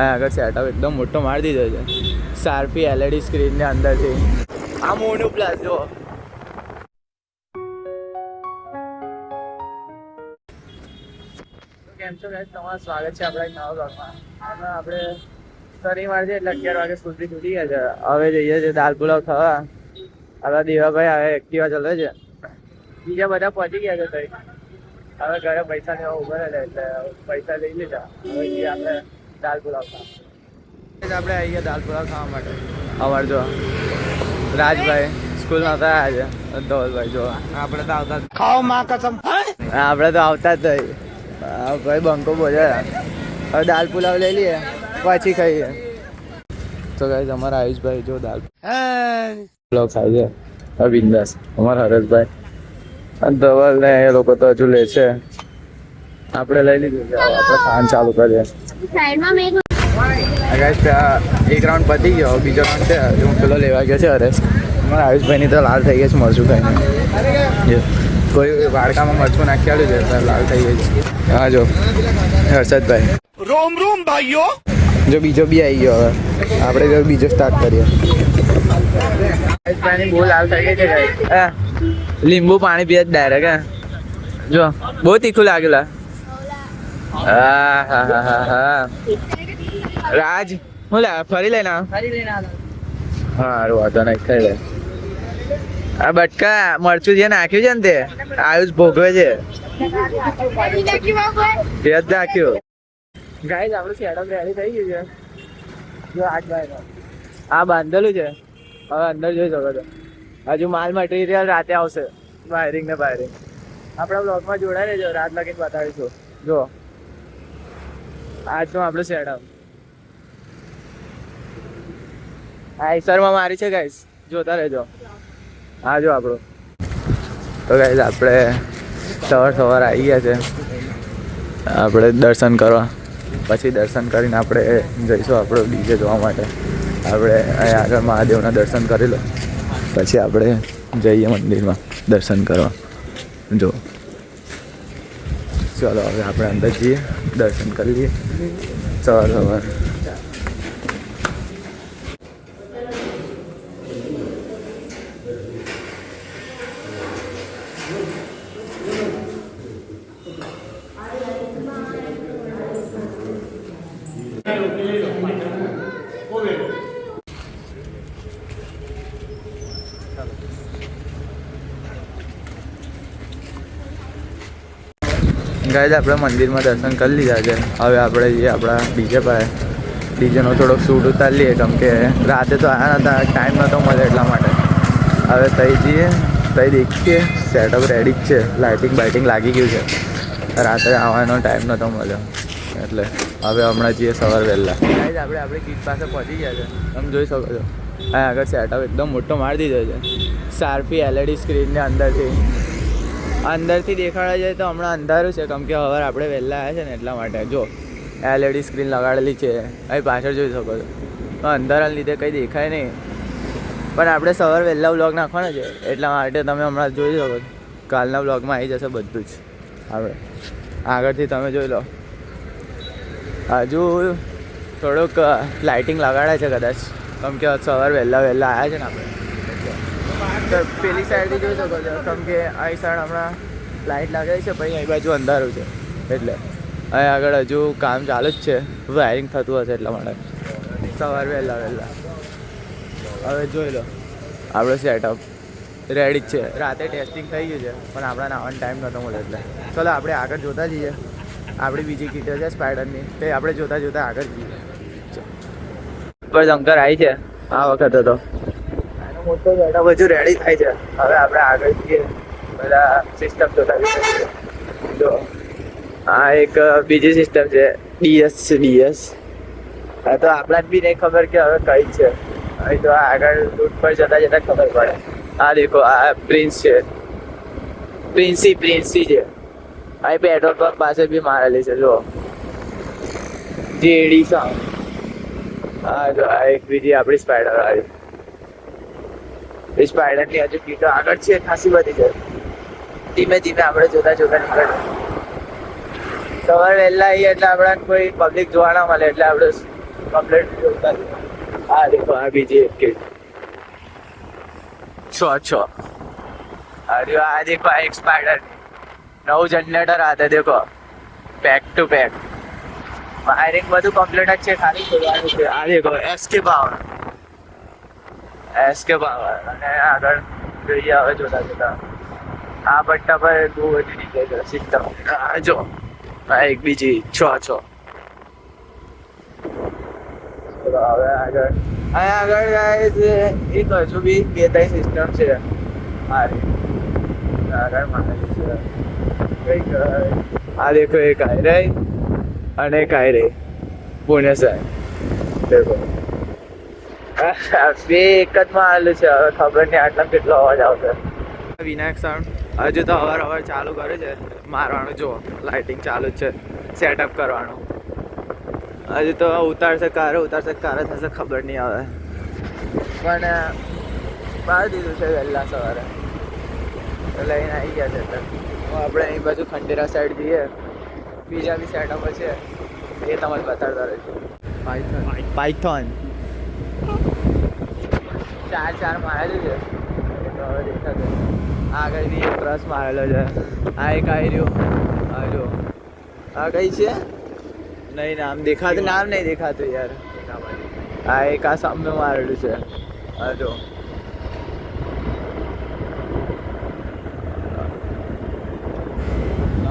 આગળ સેટઅપ એકદમ મોટો મારી દીધો છે. શાર્પી LED સ્ક્રીનની અંદરથી આ મોનું પ્લસ જો. કેમ છો ગાઈસ, તમારું સ્વાગત છે આપણા નવા બ્લોગમાં. આપણે શનિવાર છે એટલે 11 વાગે સુધી છૂટી ગયા છે. હવે જઈએ છીએ દાલ પુલાવ ખાવા. આપણા દેવાભાઈ હવે એક્ટિવા ચલાવે છે, બીજા બધા પહોંચી ગયા છે. તઈ હવે ઘરે પૈસા લેવા ઉભા રહેલા એટલે પૈસા લઈ લીધા. હવે જઈએ આપણે દાલ પુલાવ ખાવા. આપણે આવી ગયા દાલ પુલાવ ખાવા માટે. અમારે જો રાજભાઈ સ્કૂલ નતા આવ્યા છે, ધવલભાઈ જો આપણે તો આવતા ખાઓ માં કસમ, આપણે તો આવતા જ નહીં. ભાઈ બંકો બોલે હવે દાલ પુલાવ લઈ લઈએ પછી ખાઈએ. તો ગાઈસ અમારા આયુષભાઈ જો દાલ પુલાવ ખાય છે બિંદાસ. અમારા હરેશભાઈ અને ધવલ ને એ લોકો તો હજુ લે છે. આપણે લઈ લીધું છે, આપણે ખાવાનું ચાલુ કરીએ. ગાઈસ એક રાઉન્ડ પતી ગયો, બીજો રાઉન્ડ છે. હજુ હું પેલો લેવા ગયો છે હરેશ. અમારા આયુષભાઈની તો લાલ થઈ ગઈ છે મરચું ખાઈને. કોઈ વાડકામાં મરચું નાખી આવ્યું છે, લાલ થઈ ગઈ છે. હા જો હર્ષદભાઈ રોમ રોમ ભાઈઓ. જો બીજો બી આવી ગયો. હવે આપણે જો બીજો સ્ટાર્ટ કરીએ. બહુ લાલ થઈ ગઈ છે. લીંબુ પાણી પીએ ડાયરેક્ટ. જો બહુ તીખું લાગેલા. હા હા હા હા હા. રાજ હું લે ફરી લઈને સારું વાંધો નહીં ખાઈ લે. આ બટકા મરચું જે નાખ્યું છે ને તે આયુષ ભોગવે છે. યાદ રાખ્યું. ગાઈસ આપણું સેટઅપ રેડી થઈ ગયું છે. જો આ બાંધેલું છે. હવે અંદર જોઈ શકો છો. હજુ માલ મટીરિયલ રાતે આવશે. વાયરિંગ ને બાયરિંગ આપણા બ્લોગમાં જોડાઈ રહેજો. રાત લગીને બતાવીશું. જો આજનું આપણું સેટઅપ આઈસરમાં મારી છે ગાઈસ, જોતા રહેજો. હા જો આપણું તો ગાઈસ આપણે સવાર આવી ગયા છે. આપણે દર્શન કરવા, પછી દર્શન કરીને આપણે જઈશું આપણો ડીજે જોવા માટે. આપણે અહીંયા આગળ મહાદેવના દર્શન કરી લો, પછી આપણે જઈએ મંદિરમાં દર્શન કરવા. જો ચાલો હવે આપણે અંદર જઈએ, દર્શન કરી લઈએ સવાર. ગાઈસ આપણે મંદિરમાં દર્શન કરી લીધા છે. હવે આપણે જઈએ આપણા ડીજે પાસે. ડીજેનો થોડોક શૂટ ઉતારી લઈએ, કેમ કે રાતે તો આવ્યા નહોતા, ટાઈમ નહોતો મળે એટલા માટે. હવે તઈ જઈએ, તઈ દેખીએ સેટઅપ રેડી જ છે. લાઇટિંગ બાઇટિંગ લાગી ગયું છે. રાત્રે આવવાનો ટાઈમ નહોતો મળ્યો એટલે હવે હમણાં જઈએ સવાર વહેલા. ગાઈસ આપણે આપણી ગીત પાસે પહોંચી ગયા છે. તમે જોઈ શકો છો અહીંયા આગળ સેટઅપ એકદમ મોટો મારી દીધો છે. શાર્પી LED સ્ક્રીનની અંદરથી દેખાડા જાય તો હમણાં અંધારું છે, કેમ કે હવે આપણે વહેલા આવ્યા છે ને એટલા માટે. જો LED સ્ક્રીન લગાડેલી છે, અહીં પાછળ જોઈ શકો છો. તો અંધારાને લીધે કંઈ દેખાય નહીં, પણ આપણે સવાર વહેલા વ્લોગ નાખવાનો છે એટલા માટે તમે હમણાં જોઈ શકો છો. કાલના વ્લોગમાં આવી જશે બધું જ. આપણે આગળથી તમે જોઈ લો. હજુ થોડુંક લાઇટિંગ લગાડે છે કદાચ, કેમ કે સવાર વહેલા આવ્યા છે ને આપણે. તો પેલી સાઈડથી જોઈ શકો છો, કેમ કે અહીં સાઈડ હમણાં લાઇટ લાગે છે, પછી અહીં બાજુ અંધારું છે એટલે અહીં આગળ હજુ કામ ચાલુ જ છે. વાયરિંગ થતું હશે એટલા માટે સવાર વહેલા હવે જોઈ લો આપણો સેટઅપ રેડી જ છે. રાતે ટેસ્ટિંગ થઈ ગયું છે, પણ આપણા નાવાનો ટાઈમ નહોતો મળે એટલે ચલો આપણે આગળ જોતા જઈએ. આપણી બીજી કીટ છે સ્પાઈડરની, તે આપણે જોતા આગળ જઈએ. ઉપર શંકર આવી છે આ વખતે તો મોટો સેટઅપ હજુ રેડી થાય છે. હવે આપણે આગળ જઈએ, બધા સિસ્ટમ જોતા જઈએ. જો આ એક બીજી સિસ્ટમ છે DS. હા તો આપણા જ બી નહીં ખબર કે હવે કઈ છે. અહીં તો આગળ રૂટ પર જતા ખબર પડે. આ દેખો આ પ્રિન્સ છે, પ્રિન્સી છે. અહીં પેટ્રોલ પંપ પાસે બી મારેલી છે. જો JD સાઉન્ડ. હા જો આ એક બીજી આપણી સ્પાઈડર આવી. સ્પાઈડરની હજુ કીટો આગળ છે ખાસી બધી છે. ધીમે આપણે જોતા નીકળે. સવાર વહેલા આવીએ એટલે આપણે કોઈ પબ્લિક જોવા ના મળે એટલે આપણે કમ્પ્લીટ જોતા આ દેખો આ બીજી એક કિટ 6 अरे આ દેખો આ એક સ્પાઈડર નવું જનરેટર આતે દેખો પેક ટુ પેક વાયરિંગ બધું કમ્પ્લીટ જ છે ખાલી ખોલવાનું છે આ દેખો એસકે પાવર અને આગળ જોઈએ હવે જોતા આ પટ્ટા પર બહુ બધી રીતે છે સિસ્ટમ આ જો આ એક બીજી 6 હવે આગળ જાય છે એક હજુ બી 2-3 સિસ્ટમ છે મારી આગળ મારી છે કઈક આ દેખો એક આઈ રહી અને એક આઈ રહી પુણે સાહેબ દેખો બે એક જ માલ છે હવે ખબર નહીં આટલા કેટલો અવાજ આવશે વિનાયક સાઉન્ડ હજુ તો અવાર ચાલુ કરે છે મારવાનું જો લાઇટિંગ ચાલુ જ છે સેટઅપ કરવાનું હજુ તો ઉતારશે કારે થશે ખબર નહીં આવે પણ બહાર દીધું છે વહેલા સવારે લઈને આવી ગયા છે આપણે અહીં બાજુ ખંડેરા સાઈડ જઈએ બીજા બી સેટઅપ છે એ તમને બતાડતા રહીશું પાયથોન 4 મારેલું છે હવે દેખાશે આગળ બી એક રસ મારેલો છે આ એક આવી રહ્યું હા જો આ કઈ છે નહીં નામ નહીં દેખાતું યાર આ એક આ સામે મારેલું છે હા જો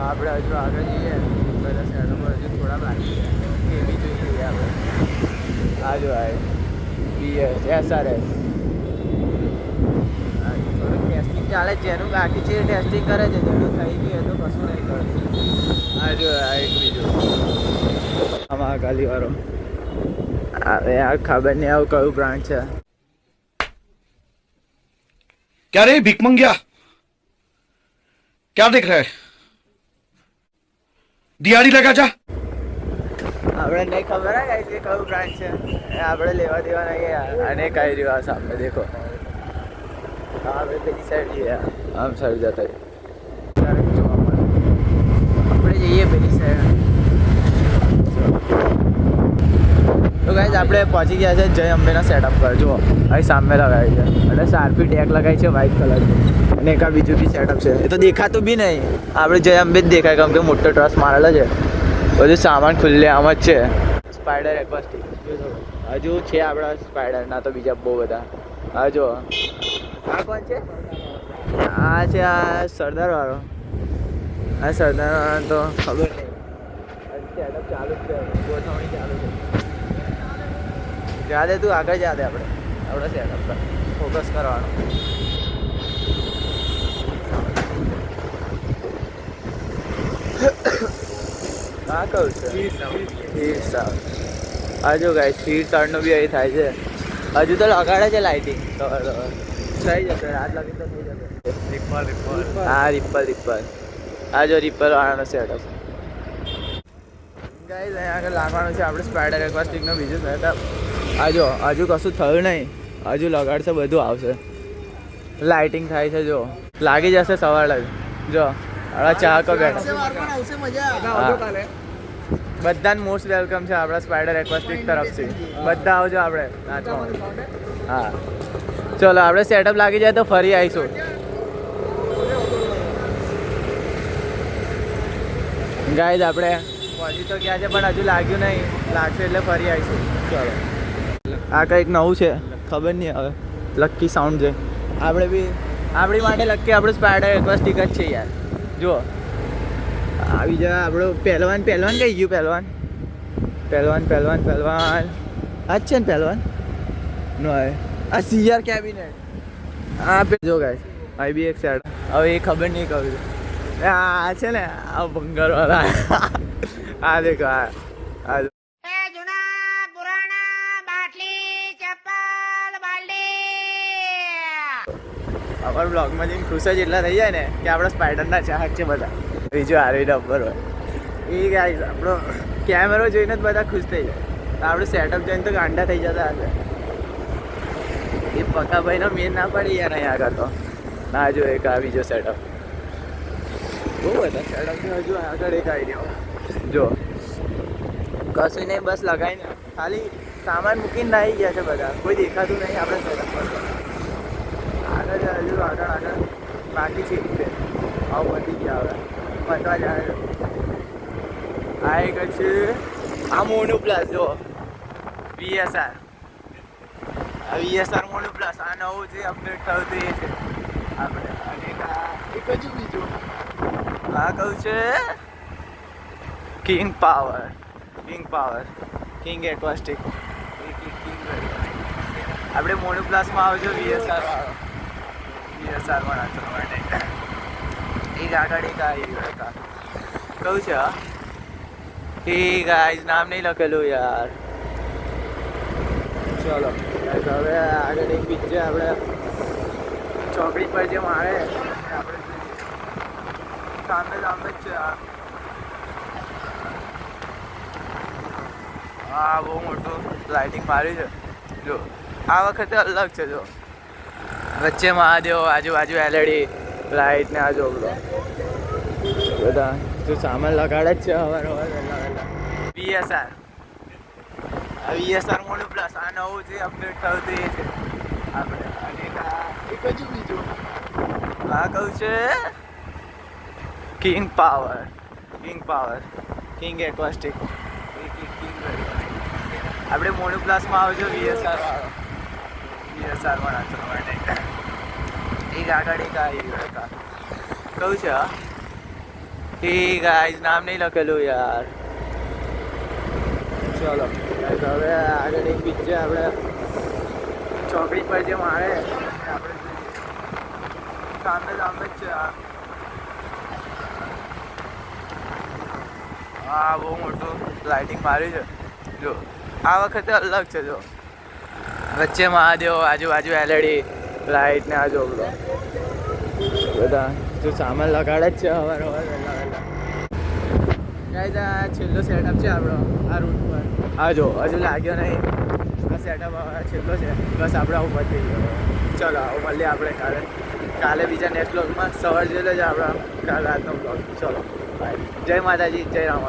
આપણે હજુ આગળ જઈએ પહેલાં સેટઅપ હજુ થોડા બાકી છે એ બી જોઈ લઈએ આપણે આ જો આ BS SRS થોડું ટેસ્ટિંગ ચાલે છે જેનું બાકી છે ટેસ્ટિંગ કરે છે જેનું થઈ ગયું તો કશું નહીં કરતું આ જો આ એક બીજું આમાં ગાલીવાળો હવે આ ખબર નહીં આવું કયું બ્રાન્ડ છે क्या रे भीख मंगिया क्या देख रहा है दिहाड़ी लगा जा આપણે નહીં ખબર હે કે કયું બ્રાન્ડ છે આપણે લેવા દેવા નહીં અને કઈ રહ્યું આ સામે દેખો આપણે પેલી સાઈડ જઈએ આમ સાઈડ જતા આપણે જઈએ પેલી સાઈડ તો ગાઈઝ આપણે પહોંચી ગયા છે જય અંબેના સેટઅપ પર જુઓ અહીં સામે લગાવી છે અને સારપી ટેગ લગાવી છે વ્હાઇટ કલરનું અને એક આ બીજું બી સેટઅપ છે એ તો દેખાતું બી નહીં આપણે જય અંબે જ દેખાય કેમ કે મોટો ટ્રસ મારેલો છે બધું સામાન ખુલ્લે આમ જ છે સ્પાઈડર એક્વાસ્ટિક હજુ છે આપણા સ્પાઈડરના તો બીજા બહુ બધા હા જો આ કોણ છે આ છે આ સરદારવાળો આ સરદારવાળો તો ખબર નહીં સેટઅપ ચાલુ જ છે ગોઠવણી ચાલુ છે જા દે તું આગળ જા દે આપણે સેટઅપ પર ફોકસ કરવાનો આ કહું છે સ્પીડ સાઉન્ડ આ જો ગાય સ્પીડ સાઉન્ડનું બી અહીં થાય છે હજુ તો લગાડે છે લાઇટિંગ થઈ જશે રાત લગી તો થઈ જશે હા રિપલ આ જો રિપલ વાળાનો સેટઅપ ગાઈઝ અહીંયા આગળ લાગવાનું છે આપણે સ્પાઈડર એક્વાસ્ટિકનું બીજું સેટઅપ આ જો હજુ કશું થયું નહીં હજુ લગાડશે બધું આવશે લાઇટિંગ થાય છે જો લાગી જશે સવાર લગ જો આપણા ચાહકો બેઠા બધાને મોસ્ટ વેલકમ છે આપણા સ્પાઈડર એક્વાસ્ટિક તરફથી બધા આવજો આપણે નાચવા હા ચલો આપણે સેટઅપ લાગી જાય તો ફરી આવીશું ગાઈઝ આપણે પહોંચી તો ગયા છે પણ હજુ લાગ્યું નહીં લાગશે એટલે ફરી આવીશું ચલો આ કંઈક નવું છે ખબર નહીં હવે લક્કી સાઉન્ડ છે આપણે બી આપણી માટે લક્કી આપણું સ્પાઈડર એક્વાસ્ટિક જ છે યાર જુઓ આવી જાય આપણો પહેલવાન કઈ ગયું પહેલવાન આ જ છે ને પહેલવાન નો આ CR કેબિનેટ આ જો ગાઈસ આ બી એક સાઈડ હવે એ ખબર નહીં કહ્યું આ છે ને આ બંગાળવાળા આ દેખો આ અમારા બ્લોગમાં જઈને ખુશ જ એટલા થઈ જાય ને કે આપણા સ્પાઈડરના ચાહક છે બધા બીજું આરવી નંબર હોય એ ગાઈસ આપણો કેમેરો જોઈને જ બધા ખુશ થઈ જાય આપણું સેટઅપ જોઈને તો ગાંડા થઈ જતા હશે એ પકાભાઈનો મેન ના પડી યાર અહીં આગળ તો ના જો એક આ બીજો સેટઅપ બહુ બધા સેટઅપ હજુ આગળ એક આવી રહ્યો જો કશું નહીં, બસ લગાવીને ખાલી સામાન મૂકીને આવી ગયા છે બધા, કોઈ દેખાતું નહીં આપણે સેટઅપ પર. આગળ હજુ આગળ બાકી છે રીતે આવું પતી ગયા હવે પતવા જાય. આ એક છે આ મોનો પ્લસ જો VSR, આ VSR મોનો પ્લસ, આ નવું જે અપડેટ થયું હતું એ છે આપણે. અને એક હજુ બીજું આ કહું છે કિંગ પાવર, કિંગ એક્વાસ્ટિક. આપણે મોનો પ્લસમાં આવજો VSR વાળો, VSRમાં નાખવા માટે. એક આગળ એક આવી કહું છે હા એ ગાઈઝ નામ નહીં લખેલું યાર. ચલો guys, હવે આગળ એક બીચ છે આપણે ચોકડી પર જે મારે આપણે સામે જ છે. હા બહુ મોટું લાઇટિંગ માર્યું છે જો, આ વખતે અલગ છે જો, વચ્ચે મહાદેવ, આજુબાજુ LED લાઇટ ને આ જો બધા જો સામાન લગાડે જ છે હવાર વહેલા. VSR, આ VSR મોનો પ્લસ, આ નવું જે અપડેટ થયું હતું એ છે આપણે. અને એક હજુ બીજું આ કહું છે કિંગ પાવર, કિંગ એક્વાસ્ટિક. આપણે મોનો પ્લસમાં આવજો VSR વાળો, VSRમાં નાખવા માટે. એક આગળ એક આવી કહું છે હા એ ગાઈઝ નામ નહીં લખેલું યાર. ચલો guys, હવે આગળ એક બીચ છે આપણે ચોકડી પર જે મારે આપણે સામે જ છે. હા બહુ મોટું લાઇટિંગ માર્યું છે જો, આ વખતે અલગ છે જો, વચ્ચે મહાદેવ, આજુબાજુ LED લાઇટ ને આ જો બધા જો સામાન લગાડે જ છે હવાર વહેલા. ગાઈઝ આ છેલ્લો સેટઅપ છે આપણો આ રૂટ પર. આ જો હજુ લાગ્યો નહીં, આ સેટઅપ છેલ્લો છે, બસ આપણે આવું પતી ગયો. ચલો આવું મળીએ આપણે કાલે બીજા નેક્સ્ટ બ્લોગમાં. સવાર જેલો જ આપણા કાલ રાતનો બ્લોગ. ચલો બાય, જય માતાજી, જય રામ.